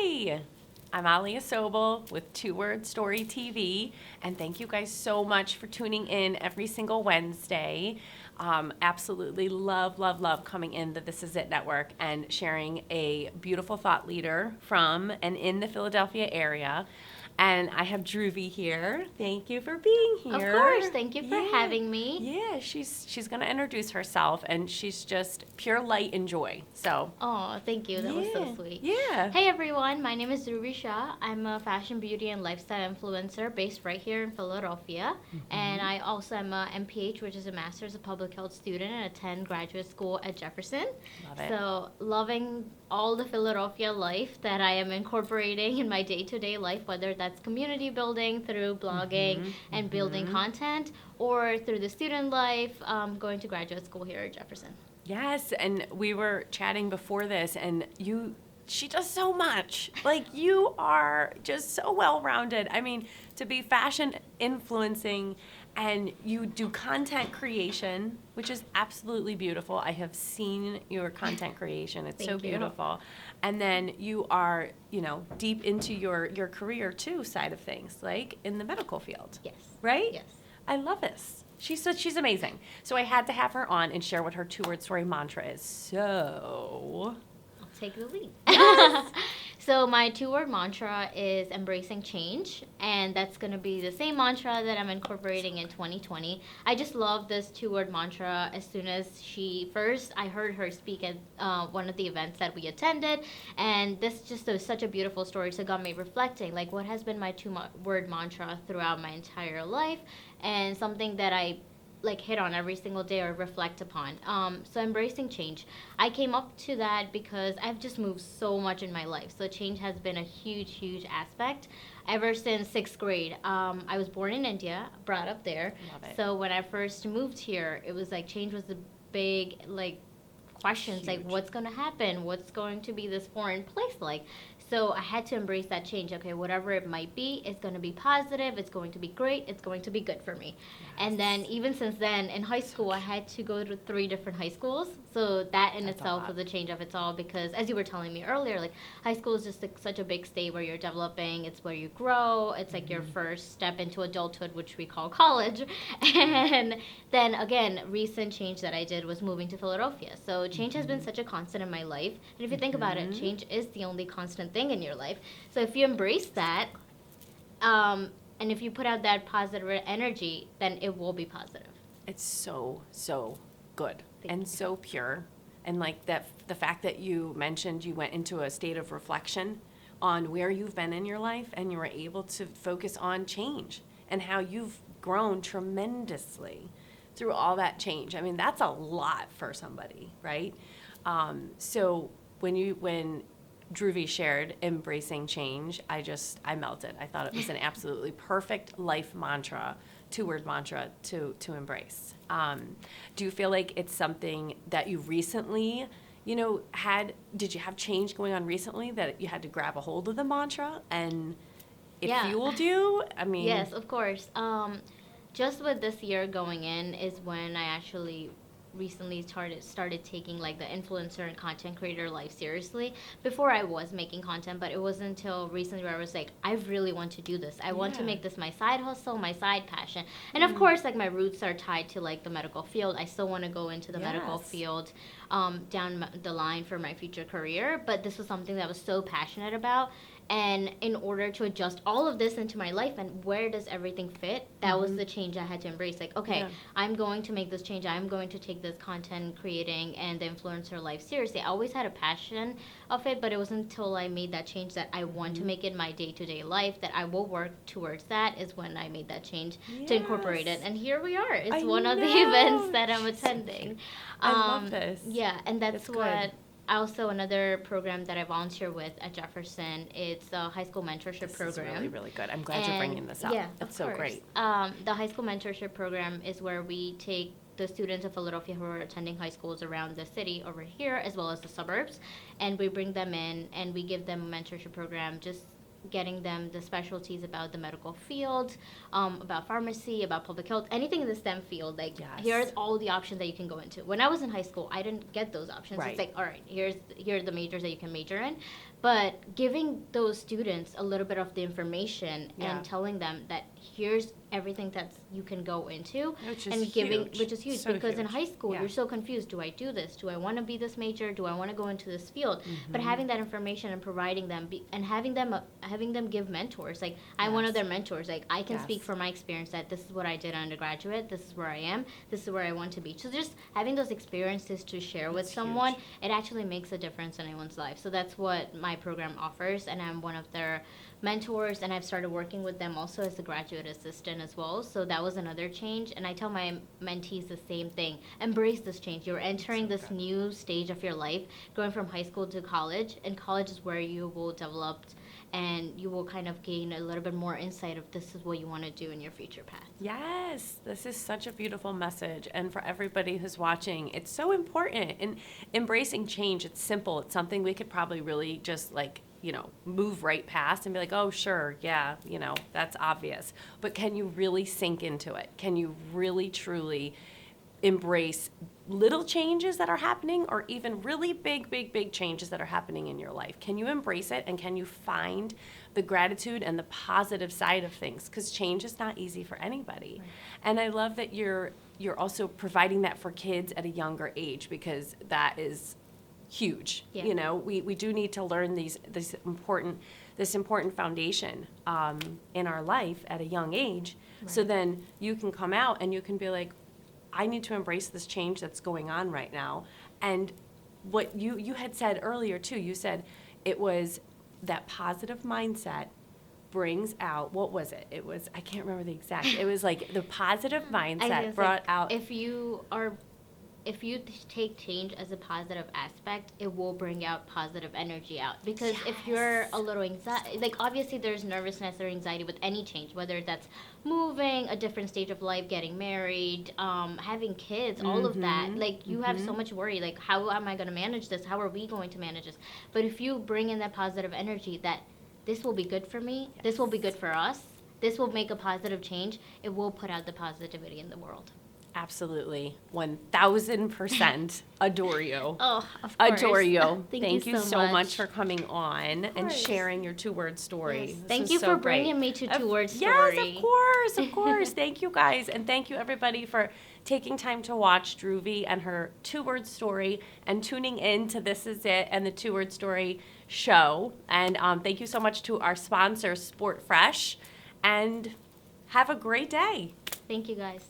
Hi, I'm Alia Sobel with Two Word Story TV, and thank you guys so much for tuning in every single Wednesday. Absolutely love coming in the This Is It Network and sharing a beautiful thought leader from and in the Philadelphia area. And I have Dhruvi here. Thank you for being here. Of course. Thank you for having me. Yeah, she's going to introduce herself, and she's just pure light and joy. So. Oh, thank you. That was so sweet. Yeah. Hey, everyone. My name is Dhruvi Shah. I'm a fashion, beauty, and lifestyle influencer based right here in Philadelphia. And I also am a MPH, which is a Master's of Public Health student, and attend graduate school at Jefferson. Love it. So, loving all the Philadelphia life that I am incorporating in my day-to-day life, whether that's community building through blogging and building content, or through the student life, going to graduate school here at Jefferson. Yes, and we were chatting before this, and she does so much. Like, you are just so well-rounded. I mean, to be fashion influencing, and you do content creation, which is absolutely beautiful. I have seen your content creation. It's so beautiful. And then you are, deep into your career, too, side of things, like in the medical field. Yes. Right? Yes. I love this. She's amazing. So I had to have her on and share what her two-word story mantra is. So I'll take the lead. Yes. So my two-word mantra is embracing change, and that's going to be the same mantra that I'm incorporating in 2020. I just love this two-word mantra. As soon as I heard her speak at one of the events that we attended, and this just is such a beautiful story. So it got me reflecting, like, what has been my two-word mantra throughout my entire life, and something that I hit on every single day or reflect upon. So embracing change. I came up to that because I've just moved so much in my life. So change has been a huge aspect ever since 6th grade. I was born in India, brought up there. Love it. So when I first moved here, it was like change was the big questions, like what's going to happen? What's going to be this foreign place like? So I had to embrace that change. Okay, whatever it might be, it's going to be positive, it's going to be great, it's going to be good for me. Yes. And then even since then, in high school, I had to go to 3 different high schools. So that in itself was a change of its all, because as you were telling me earlier, like, high school is just such a big stage where you're developing. It's where you grow. It's like your first step into adulthood, which we call college. And then again, recent change that I did was moving to Philadelphia. So change has been such a constant in my life. And if you think about it, change is the only constant thing in your life. So if you embrace that, and if you put out that positive energy, then it will be positive. It's so good and so pure. And like the fact that you mentioned you went into a state of reflection on where you've been in your life, and you were able to focus on change and how you've grown tremendously through all that change. I mean, that's a lot for somebody, right? So when Dhruvi shared embracing change, I melted. I thought it was an absolutely perfect life mantra, two-word mantra to embrace. Do you feel like it's something that you recently, did you have change going on recently that you had to grab a hold of the mantra and it fueled you? I mean. Yes, of course. Just with this year going in is when I actually recently started taking the influencer and content creator life seriously. Before, I was making content, but it wasn't until recently where I was like, I really want to do this. I want to make this my side hustle, my side passion. And of course, my roots are tied to the medical field. I still want to go into the medical field down the line for my future career, but this was something that I was so passionate about. And in order to adjust all of this into my life and where does everything fit, that was the change I had to embrace. I'm going to make this change. I'm going to take this content creating and the influencer life seriously. I always had a passion of it, but it wasn't until I made that change that I want to make it my day-to-day life, that I will work towards that, is when I made that change to incorporate it. And here we are. It's one of the events that I'm attending. I love this. Yeah, and that's what... Also, another program that I volunteer with at Jefferson, it's a high school mentorship program. This is really, really good. I'm glad you're bringing this up. Yeah, That's so great. The high school mentorship program is where we take the students of Philadelphia who are attending high schools around the city over here, as well as the suburbs, and we bring them in and we give them a mentorship program, just getting them the specialties about the medical field, about pharmacy, about public health, anything in the STEM field. Like, here's all the options that you can go into. When I was in high school, I didn't get those options. Right. It's like, all right, here are the majors that you can major in. But giving those students a little bit of the information Yeah. and telling them that here's everything that you can go into, Which is and giving, huge. which is huge, So because in huge. high school Yeah. you're so confused. Do I do this? Do I want to be this major? Do I want to go into this field? But Mm-hmm. having that information and providing them and having them give mentors. Like, I'm one of Yes. their mentors. Like, I can speak Yes. from my experience that this is what I did undergraduate. This is where I am. This is where I want to be. So just having those experiences to share with That's someone, huge. it actually makes a difference in anyone's life. So that's what my program offers, and I'm one of their mentors, and I've started working with them also as a graduate assistant as well. So that was another change, and I tell my mentees the same thing. Embrace this change. You're entering so this good. new stage of your life, going from high school to college, and college is where you will develop and you will kind of gain a little bit more insight of this is what you want to do in your future path. Yes, this is such a beautiful message. And for everybody who's watching, it's so important. And embracing change, it's simple. It's something we could probably really just move right past and be like, oh, sure, yeah, that's obvious. But can you really sink into it? Can you really, truly embrace little changes that are happening or even really big, big, big changes that are happening in your life? Can you embrace it, and can you find the gratitude and the positive side of things? Because change is not easy for anybody. Right. And I love that you're also providing that for kids at a younger age, because that is huge. Yeah. We do need to learn this important foundation in our life at a young age. So Right. then you can come out and you can be like, I need to embrace this change that's going on right now. And what you had said earlier too, you said it was that positive mindset brings out, what was it? It was, I can't remember the exact, it was like the positive I mindset guess, brought like, out. if you take change as a positive aspect, it will bring out positive energy out. Because if you're a little anxiety, like, obviously there's nervousness or anxiety with any change, whether that's moving, a different stage of life, getting married, having kids, all of that. Like, you have so much worry. Like, how am I going to manage this? How are we going to manage this? But if you bring in that positive energy that this will be good for me, this will be good for us, this will make a positive change, it will put out the positivity in the world. Absolutely. 1,000% adore you. Oh, of course. Adore you. Thank you so much. for coming on and course. sharing your two-word story. Yes. This Thank was you so for great. bringing me to Two-Word Yes, Story. of course, of course. Thank you guys, and thank you everybody for taking time to watch Dhruvi and her two-word story and tuning in to This Is It and the Two-Word Story show. And thank you so much to our sponsor, Sport Fresh, and have a great day. Thank you, guys.